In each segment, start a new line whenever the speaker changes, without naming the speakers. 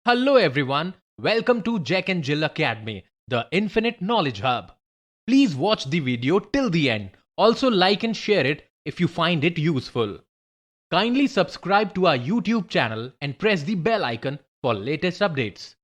Hello everyone, welcome to Jack and Jill Academy, the Infinite Knowledge Hub. Please watch the video till the end. Also like and share it if you find it useful. Kindly subscribe to our YouTube channel and press the bell icon for latest updates.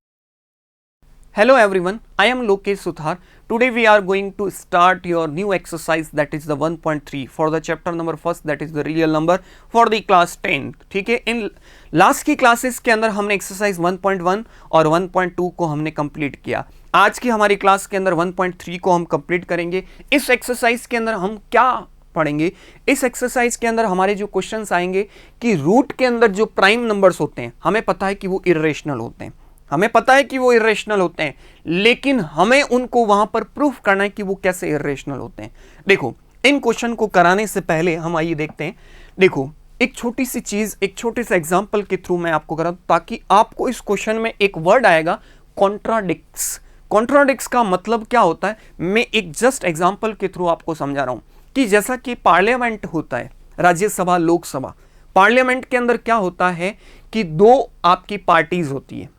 Hello everyone, I am Lokesh Suthar. Today we are going to start your new exercise, that is the 1.3 for the chapter number first, that is the real number for the class 10. ठीक है, in last की classes के अंदर हमने exercise 1.1 और 1.2 को हमने complete किया. आज की हमारी क्लास के अंदर 1.3 को हम कंप्लीट करेंगे. इस एक्सरसाइज के अंदर हम क्या पढ़ेंगे? इस एक्सरसाइज के अंदर हमारे जो क्वेश्चंस आएंगे कि रूट के अंदर जो प्राइम नंबर्स होते हैं, हमें पता है कि वो इर्रेशनल होते हैं, हमें पता है कि वो इर्रेशनल होते हैं, लेकिन हमें उनको वहां पर प्रूफ करना है कि वो कैसे इर्रेशनल होते हैं. देखो, इन क्वेश्चन को कराने से पहले हम आइए देखते हैं. देखो, एक छोटी सी चीज, एक छोटे से एग्जांपल के थ्रू मैं आपको करा दूं, ताकि आपको इस क्वेश्चन में एक वर्ड आएगा कॉन्ट्राडिक्ट्स. कॉन्ट्राडिक्ट्स का मतलब क्या होता है, मैं एक जस्ट एग्जांपल के थ्रू आपको समझा रहा हूं. कि जैसा कि पार्लियामेंट होता है, राज्यसभा, लोकसभा. पार्लियामेंट के अंदर क्या होता है कि दो आपकी पार्टीज होती है,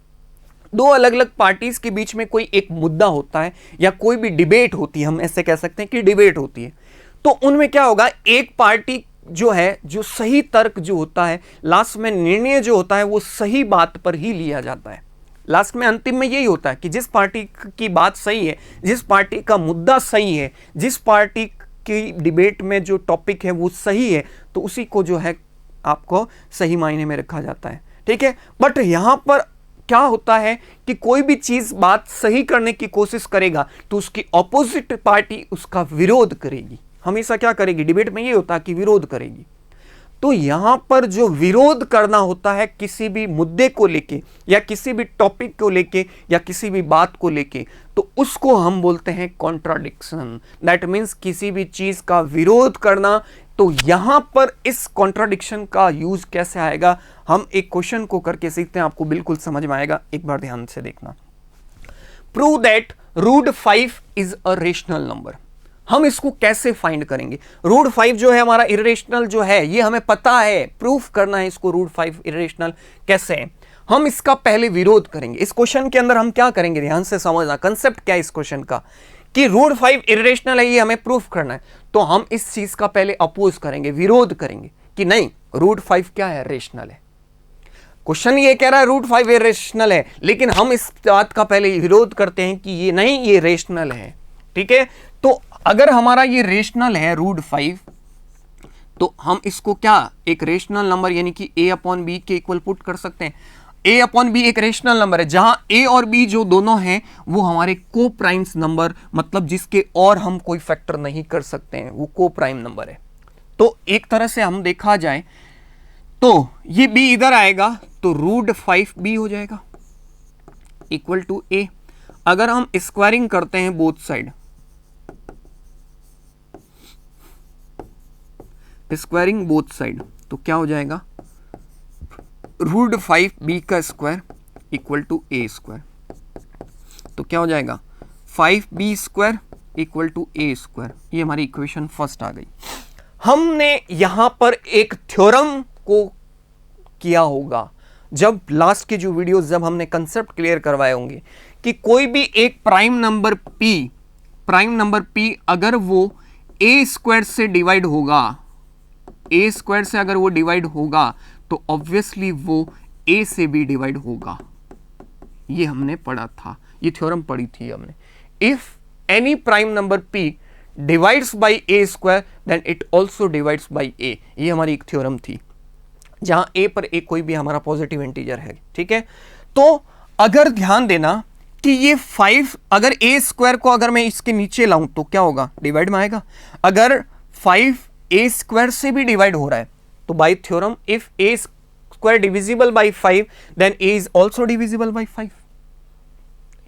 दो अलग अलग पार्टीज के बीच में कोई एक मुद्दा होता है या कोई भी डिबेट होती है, हम ऐसे कह सकते हैं कि डिबेट होती है. तो उनमें क्या होगा, एक पार्टी जो है, जो सही तर्क जो होता है, लास्ट में निर्णय जो होता है वो सही बात पर ही लिया जाता है. लास्ट में अंतिम में यही होता है कि जिस पार्टी की बात सही है, जिस पार्टी का मुद्दा सही है, जिस पार्टी की डिबेट में जो टॉपिक है वो सही है, तो उसी को जो है आपको सही मायने में रखा जाता है. ठीक है, बट यहां पर क्या होता है कि कोई भी चीज बात सही करने की कोशिश करेगा तो उसकी ऑपोजिट पार्टी उसका विरोध करेगी. हमेशा क्या करेगी, डिबेट में ये होता है कि विरोध करेगी. तो यहां पर जो विरोध करना होता है किसी भी मुद्दे को लेके या किसी भी टॉपिक को लेके या किसी भी बात को लेके, तो उसको हम बोलते हैं कॉन्ट्राडिक्शन. दैट मीन्स किसी भी चीज का विरोध करना. तो यहां पर इस कॉन्ट्राडिक्शन का यूज कैसे आएगा, हम एक क्वेश्चन को करके सीखते हैं, आपको बिल्कुल समझ में आएगा. एक बार ध्यान से देखना. Prove that root 5 is a rational number. हम इसको कैसे फाइंड करेंगे? रूट 5 जो है हमारा इरेशनल जो है, ये हमें पता है, प्रूफ करना है इसको. रूट 5 इरेशनल कैसे है, हम इसका पहले विरोध करेंगे. इस क्वेश्चन के अंदर हम क्या करेंगे, ध्यान से समझना कंसेप्ट क्या है इस क्वेश्चन का, कि रूट 5 इरेशनल है, ये हमें प्रूफ करना है. तो हम इस चीज का पहले अपोज करेंगे, विरोध करेंगे कि नहीं, रूट 5 क्या है, रेशनल है. क्वेश्चन ये कह रहा है रूट 5 इरेशनल है, लेकिन हम इस बात का पहले विरोध करते हैं कि ये नहीं, ये रेशनल है. ठीक है, तो अगर हमारा ये रेशनल है रूट 5, तो हम इसको क्या एक रेशनल नंबर यानी कि a अपॉन बी के इक्वल पुट कर सकते हैं. a अपॉन बी एक रेशनल नंबर है, जहां a और b जो दोनों हैं वो हमारे को प्राइम्स नंबर, मतलब जिसके और हम कोई फैक्टर नहीं कर सकते हैं, वो को प्राइम नंबर है. तो एक तरह से हम देखा जाए तो ये b इधर आएगा तो रूट 5b हो जाएगा इक्वल टू a. अगर हम स्क्वायरिंग करते हैं both side, squaring both side, तो क्या हो जाएगा, रूट 5b का square equal to a square. तो क्या हो जाएगा, 5b square equal to a square. ये हमारी इक्वेशन फर्स्ट आ गई. हमने यहां पर एक थ्योरम को किया होगा जब लास्ट के जो वीडियोस, जब हमने कंसेप्ट क्लियर करवाए होंगे कि कोई भी एक प्राइम नंबर p अगर वो a स्क्वायर से डिवाइड होगा, a स्क्वायर से अगर वो डिवाइड होगा तो ऑब्वियसली वो a से भी डिवाइड होगा. ये हमने पढ़ा था, ये थ्योरम पढ़ी थी हमने. If any prime number p divides by a square then it also divides by a. ये हमारी एक थ्योरम थी, जहां a पर a कोई भी हमारा पॉजिटिव इंटीजर है. ठीक है, तो अगर ध्यान देना कि ये 5, अगर a स्क्वायर को अगर मैं इसके नीचे लाऊं तो क्या होगा, डिवाइड में आएगा. अगर 5 a स्क्वायर से भी डिवाइड हो रहा है तो by theorem if a square divisible by 5 then a is also divisible by 5.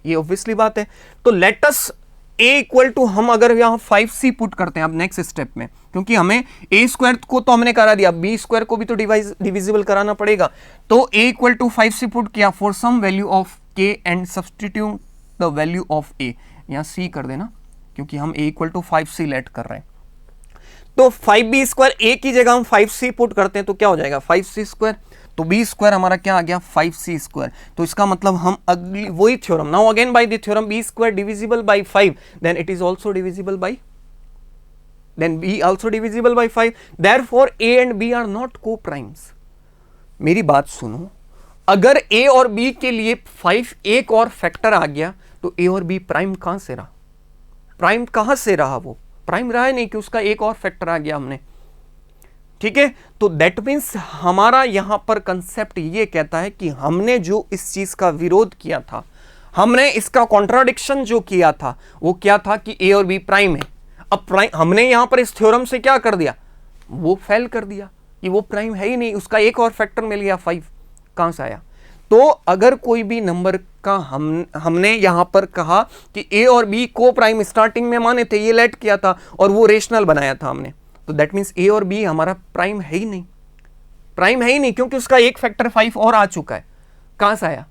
ये ऑब्वियसली बात है. तो let us a equal to, हम अगर यहां 5c पुट करते हैं अब नेक्स्ट स्टेप में, क्योंकि हमें a स्क्वायर को तो हमने करा दिया, b स्क्वायर को भी तो डिविजिबल कराना पड़ेगा. तो a equal to 5c put किया for some value of k and substitute the value of a. यहां c कर देना क्योंकि हम a equal to 5c late कर रहे हैं. तो 5b स्क्वायर a की जगह हम 5c पुट करते हैं तो क्या हो जाएगा 5c स्क्वायर, तो b स्क्वायर हमारा क्या आ गया 5c स्क्वायर। तो इसका मतलब हम अगली वही theorem, now again by the theorem b square divisible by 5 then it is also divisible by, then b also divisible by 5, therefore a and b are not co-primes। मेरी बात सुनो, अगर a और b के लिए 5 एक और फैक्टर आ गया तो a और b प्राइम कहां से रहा, प्राइम कहां से रहा, वो प्राइम रहा है नहीं कि उसका एक और फैक्टर आ गया हमने, ठीक है। तो दैट मीन्स हमारा यहां पर कंसेप्ट ये कहता है कि हमने जो इस चीज का विरोध किया था, हमने इसका कॉन्ट्राडिक्शन जो किया था वो क्या था कि a और b प्राइम है। अब प्राइम हमने यहां पर इस थ्योरम से क्या कर दिया, वो फेल कर दिया कि वो प्राइम है ही नहीं, उसका एक और फैक्टर मिल गया 5, कहां से आया। तो अगर कोई भी नंबर का हमने यहां पर कहा कि a और b को प्राइम स्टार्टिंग में माने थे, ये लेट किया था और वो रेशनल बनाया था हमने, तो दैट मीन्स a और b हमारा प्राइम है ही नहीं, प्राइम है ही नहीं क्योंकि उसका एक फैक्टर 5 और आ चुका है, कहां से आया।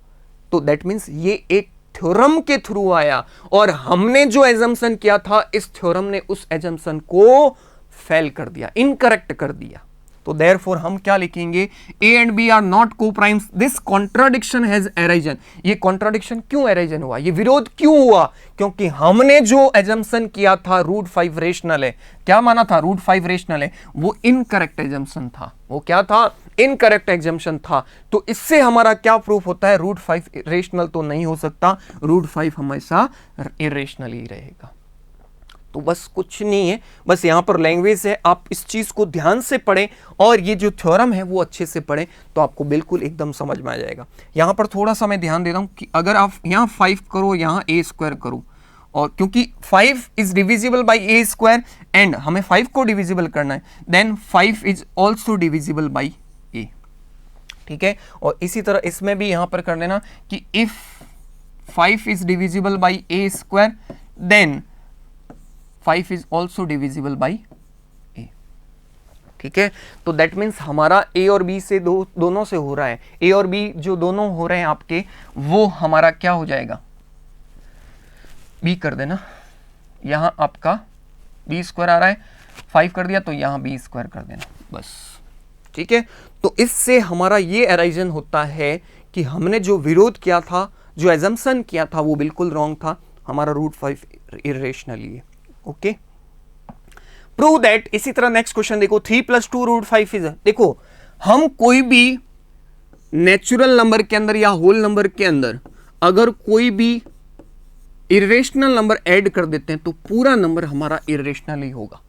तो दैट मीन्स ये एक थ्योरम के थ्रू आया और हमने जो एजम्पशन किया था इस थ्योरम ने उस एजम्पशन को फेल कर दिया, इनकरेक्ट कर दिया। तो देयरफॉर हम क्या लिखेंगे, a and b are not coprimes, this contradiction has arisen. ये कॉन्ट्राडिक्शन क्यों अराइजन हुआ, ये विरोध क्यों हुआ, क्योंकि हमने जो एजम्पशन किया था रूट 5 रेशनल है, क्या माना था रूट 5 रेशनल है, वो इनकरेक्ट एजम्पशन था, वो क्या था इनकरेक्ट एग्जाम्पशन था। तो इससे हमारा क्या प्रूफ होता है, रूट 5 रेशनल तो नहीं हो सकता, रूट 5 हमेशा इरेशनल ही रहेगा। तो बस कुछ नहीं है, बस यहां पर लैंग्वेज है, आप इस चीज को ध्यान से पढ़ें और ये जो थ्योरम है वो अच्छे से पढ़ें तो आपको बिल्कुल एकदम समझ में आ जाएगा। यहां पर थोड़ा सा मैं ध्यान दे रहा हूं कि अगर आप यहां 5 करो, यहां a स्क्वायर करो, और क्योंकि 5 is divisible by A square and हमें 5 को डिविजिबल करना है, then 5 is also divisible by A, ठीक है। और इसी तरह इसमें भी यहां पर कर लेना कि if 5 is divisible by A square then 5 is also divisible by A, ठीक है। तो दैट मीन्स हमारा ए और बी से दोनों से हो रहा है, ए और बी जो दोनों हो रहे हैं आपके, वो हमारा क्या हो जाएगा, बी कर देना, यहां आपका बी स्क्वायर आ रहा है, 5 कर दिया तो यहां बी स्क्वायर कर देना, बस, ठीक है। तो इससे हमारा ये अराइजन होता है कि हमने जो विरोध किया था, जो एजम्पशन किया था वो बिल्कुल रॉन्ग था, हमारा रूट 5 इरेशनली है, ओके। प्रूव दैट, इसी तरह नेक्स्ट क्वेश्चन देखो, 3 + 2 रूट 5 इज, देखो हम कोई भी नेचुरल नंबर के अंदर या होल नंबर के अंदर अगर कोई भी इरेशनल नंबर ऐड कर देते हैं तो पूरा नंबर हमारा इरेशनल ही होगा।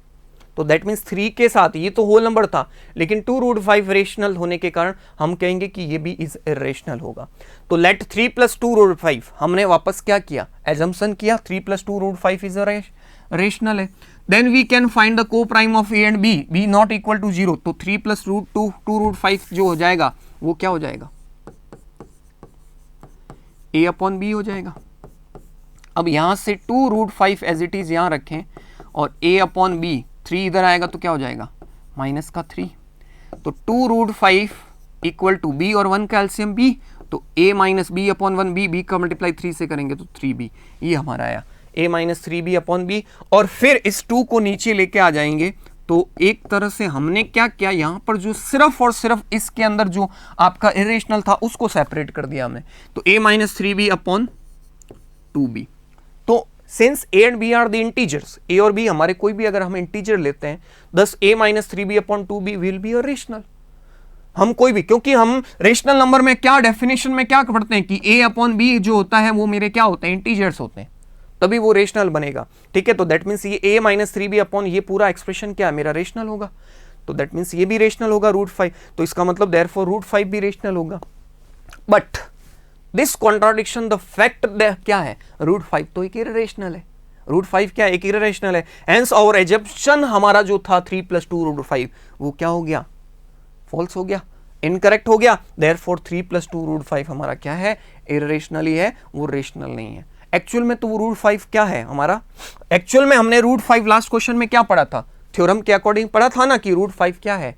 तो दैट मीन्स 3 के साथ, ये तो होल नंबर था लेकिन 2 रूट 5 रेशनल होने के कारण हम कहेंगे कि ये भी इज इरेशनल होगा। तो लेट 3 + 2 रूट 5, हमने वापस क्या किया, एजम्पशन किया 3 + 2 रूट 5 इज रेशनल है। Then we can find the coprime of A and B, B not equal to 0, तो 3 + रूट 2 रूट 5 जो हो जाएगा वो क्या हो जाएगा, a अपॉन बी हो जाएगा। अब यहां से 2 रूट 5 एज इट इज यहां रखें और a अपॉन बी, 3 इधर आएगा तो क्या हो जाएगा माइनस का 3, तो 2 रूट 5 इक्वल टू b और 1 का एलसीएम b, तो a minus b upon 1 b का मल्टीप्लाई 3 से करेंगे तो 3b, ये हमारा आया a minus 3b upon b। और फिर इस 2 को नीचे लेके आ जाएंगे, तो एक तरह से हमने क्या किया, यहां पर जो सिर्फ और सिर्फ इसके अंदर जो आपका इरेशनल था उसको सेपरेट कर दिया हमने, तो a minus 3b upon 2b। तो since a and b are the integers, a और b हमारे कोई भी अगर हम इंटीजर लेते हैं, thus a minus 3b upon 2b will be a rational. हम कोई भी, क्योंकि हम रेशनल नंबर में क्या डेफिनेशन में क्या पढ़ते हैं कि a अपॉन b जो होता है वो मेरे क्या होते हैं, इंटीजर्स होते हैं, तभी वो रेशनल बनेगा, ठीक है। तो दैट मीन्स ये a माइनस 3b अपॉन ये पूरा एक्सप्रेशन क्या है मेरा रेशनल होगा, तो दैट मीन्स ये भी रेशनल होगा रूट 5, तो इसका मतलब देयरफॉर रूट 5 भी रेशनल होगा। But this contradiction the fact क्या है, रूट 5 तो एक इरेशनल है, रूट 5 क्या है, एक इरेशनल है, हेंस आवर एजम्पशन हमारा जो था 3 + 2 रूट 5 वो क्या हो गया, फॉल्स हो गया, इनकरेक्ट हो गया। देयरफॉर 3 + 2 रूट 5 हमारा क्या है, इरेशनल ही है, वो रेशनल नहीं है। एक्चुअल में तो वो रूट 5 क्या है हमारा, एक्चुअल में हमने रूट 5 लास्ट क्वेश्चन में क्या पढ़ा था, थ्योरम के अकॉर्डिंग पढ़ा था ना कि रूट 5 क्या है,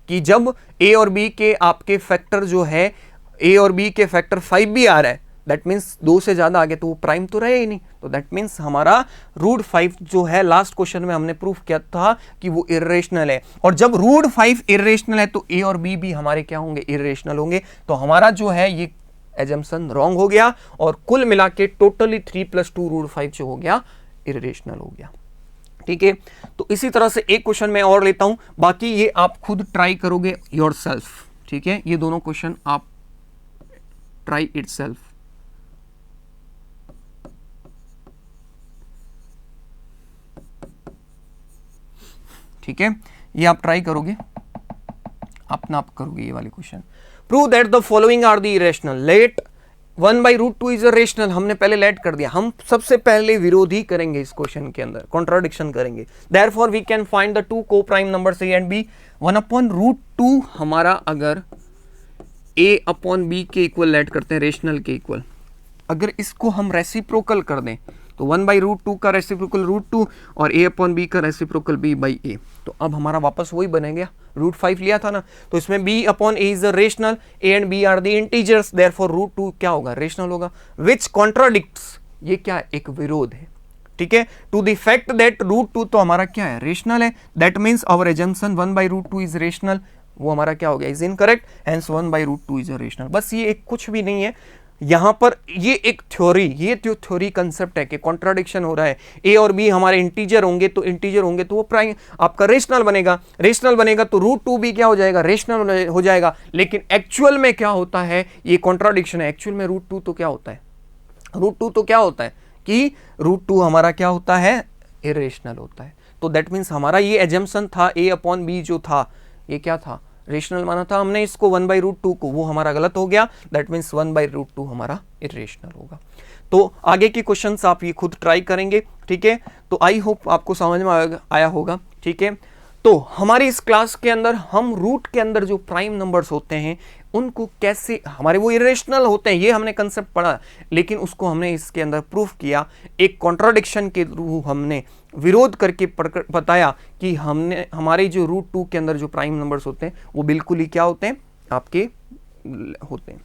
कि जब a और b के आपके फैक्टर जो है, a और b के फैक्टर 5 भी आ रहा है दैट मीन्स 2 से ज़्यादा आगे तो वो प्राइम तो रहे ही नहीं, तो दैट मीन्स हमारा रूट 5 जो है लास्ट क्वेश्चन में हमने प्रूफ किया था कि वो इर्रेशनल है, और जब रूट 5 इर्रेशनल है तो ए और बी भी हमारे क्या होंगे, इर्रेशनल होंगे। तो हमारा जो है ये एजम्पशन रॉन्ग हो गया, और कुल मिला के टोटली 3 + 2 रूट 5 जो हो गया इर्रेशनल हो गया। ठीक है, तो इसी तरह से एक क्वेश्चन मैं और लेता हूं, बाकी ये आप खुद ट्राई करोगे योरसेल्फ। ठीक है, ये दोनों क्वेश्चन आप ट्राई इटसेल्फ। ठीक है, ये आप ट्राई करोगे, अपना आप करोगे ये वाले question. Prove that the following are the irrational, let 1/√2 is a rational. हमने पहले लेट कर दिया, हम सबसे पहले विरोधी करेंगे इस क्वेश्चन के अंदर, कॉन्ट्राडिक्शन करेंगे। Therefore we can find the two coprime numbers A and B. 1/√2 हमारा अगर a अपॉन बी के इक्वल लेट करते हैं, रेशनल के इक्वल, अगर इसको हम रेसिप्रोकल कर दें तो 1/√2 का रेसिप्रोकल √2 और a अपॉन बी का रेसिप्रोकल b/a, तो अब हमारा वापस वही बनेगा, √5 लिया था ना, तो इसमें b upon a is a rational, a and b are the integers, therefore √2 क्या होगा, रेशनल होगा, विच कॉन्ट्राडिक्ट्स, ये क्या है, एक विरोध है। ठीक है, टू द फैक्ट दैट √2 तो हमारा क्या है, रेशनल है, that means our assumption 1/√2 is rational, वो हमारा क्या हो गया, is incorrect, hence 1/√2 is a rational. बस ये एक कुछ भी नहीं है यहां पर, ये एक थ्योरी, ये जो थ्योरी कंसेप्ट है कि कॉन्ट्राडिक्शन हो रहा है, ए और बी हमारे इंटीजर होंगे तो वो प्राइम आपका रेशनल बनेगा, रेशनल बनेगा तो √2 भी क्या हो जाएगा, रेशनल हो जाएगा। लेकिन एक्चुअल में क्या होता है, ये कॉन्ट्राडिक्शन है, एक्चुअल में √2 तो क्या होता है, √2 तो क्या होता है कि √2 हमारा क्या होता है, इरेशनल होता है। तो दैट मीन्स हमारा ये एजम्पशन था a अपॉन बी जो था, ये क्या था, रेशनल माना था हमने इसको 1/√2 को, वो हमारा गलत हो गया, दैट मीन्स 1/√2 हमारा इरेशनल होगा। तो आगे के क्वेश्चंस आप ये खुद ट्राई करेंगे। ठीक है, तो आई होप आपको समझ में आया होगा। ठीक है, तो हमारी इस क्लास के अंदर हम रूट के अंदर जो प्राइम नंबर्स होते हैं उनको कैसे, हमारे वो इरेशनल होते हैं, ये हमने कंसेप्ट पढ़ा, लेकिन उसको हमने इसके अंदर प्रूफ किया, एक कॉन्ट्राडिक्शन के थ्रू हमने विरोध करके बताया कि हमने हमारे जो √2 के अंदर जो प्राइम नंबर्स होते हैं वो बिल्कुल ही क्या होते हैं, आपके होते हैं।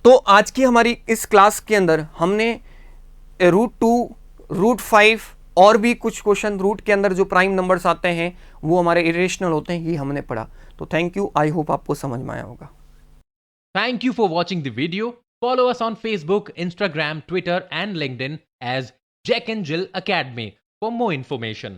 तो आज की हमारी इस क्लास के अंदर हमने √2, √5 और भी कुछ क्वेश्चन रूट के अंदर जो प्राइम नंबर्स आते हैं वो हमारे इरेशनल होते हैं, ये हमने पढ़ा। तो थैंक यू, आई होप आपको समझ में आया होगा।
Thank you for watching the video. Follow us on Facebook, Instagram, Twitter, and LinkedIn as Jack and Jill Academy for more information.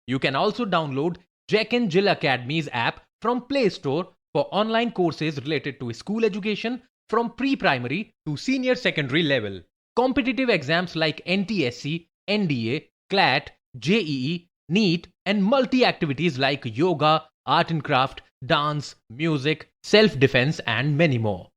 You can also download Jack and Jill Academy's app from Play Store for online courses related to school education from pre-primary to senior secondary level. Competitive exams like NTSC, NDA, CLAT, JEE, NEET, and multi-activities like yoga, art and craft, dance, music, self-defense, and many more.